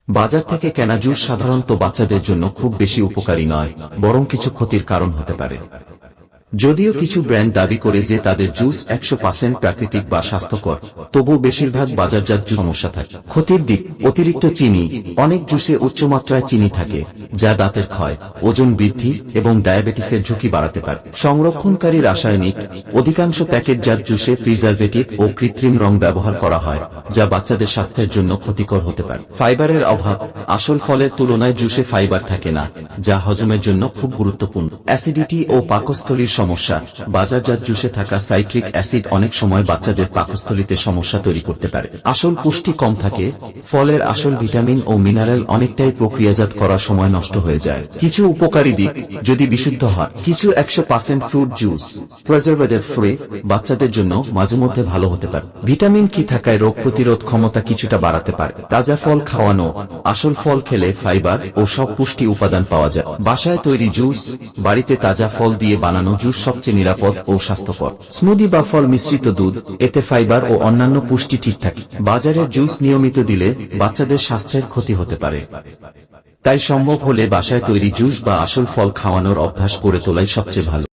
বাজার থেকে কেনা জুস সাধারণত বাচ্চাদের জন্য খুব বেশি উপকারী নয়, বরং কিছু ক্ষতির কারণ হতে পারে। যদিও কিছু ব্র্যান্ড দাবি করে যে তাদের জুস 100% প্রাকৃতিক বা স্বাস্থ্যকর, তবু বেশিরভাগ বাজারজাত জুস সমস্যা থাকে। ক্ষতির দিক: অতিরিক্ত চিনি। অনেক জুসে উচ্চমাত্রায় চিনি থাকে, যা দাঁতের ক্ষয়, ওজন বৃদ্ধি এবং ডায়াবেটিসের ঝুঁকি বাড়াতে পারে। সংরক্ষণকারী রাসায়নিক: অধিকাংশ প্যাকেটজাত জুসে প্রিজারভেটিভ ও কৃত্রিম রং ব্যবহার করা হয়, যা বাচ্চাদের স্বাস্থ্যের জন্য ক্ষতিকর হতে পারে। ফাইবারের অভাব: আসল ফলের তুলনায় জুসে ফাইবার থাকে না, যা হজমের জন্য খুব গুরুত্বপূর্ণ। অ্যাসিডিটি ও পাকস্থলীর সমস্যা: বাজারজাত জুসে থাকা সাইট্রিক অ্যাসিড অনেক সময় বাচ্চাদের পাকস্থলীতে সমস্যা তৈরি করতে পারে। আসল পুষ্টি কম থাকে: ফলের আসল ভিটামিন ও মিনারেল অনেকটাই প্রক্রিয়াজাত করার সময় নষ্ট হয়ে যায়। কিছু উপকারী দিক: যদি বিশুদ্ধ হয়। কিছু 100% ফ্রুট জুস প্রিজারভেটিভ ফ্রি বাচ্চাদের জন্য মাঝেমধ্যে ভালো হতে পারে। ভিটামিন কি থাকায় রোগ প্রতিরোধ ক্ষমতা কিছুটা বাড়াতে পারে। তাজা ফল খাওয়ানো: আসল ফল খেলে ফাইবার ও সব পুষ্টি উপাদান পাওয়া যায়। বাসায় তৈরি জুস: বাড়িতে তাজা ফল দিয়ে বানানো জুস সবচেয়ে নিরাপদ ও স্বাস্থ্যকর। স্মুদি বা ফল মিশ্রিত দুধ: এতে ফাইবার ও অন্যান্য পুষ্টি ঠিক থাকে। বাজারের জুস নিয়মিত দিলে বাচ্চাদের স্বাস্থ্যের ক্ষতি হতে পারে। তাই সম্ভব হলে বাসায় তৈরি জুস বা আসল ফল খাওয়ানোর অভ্যাস গড়ে তোলাই সবচেয়ে ভালো।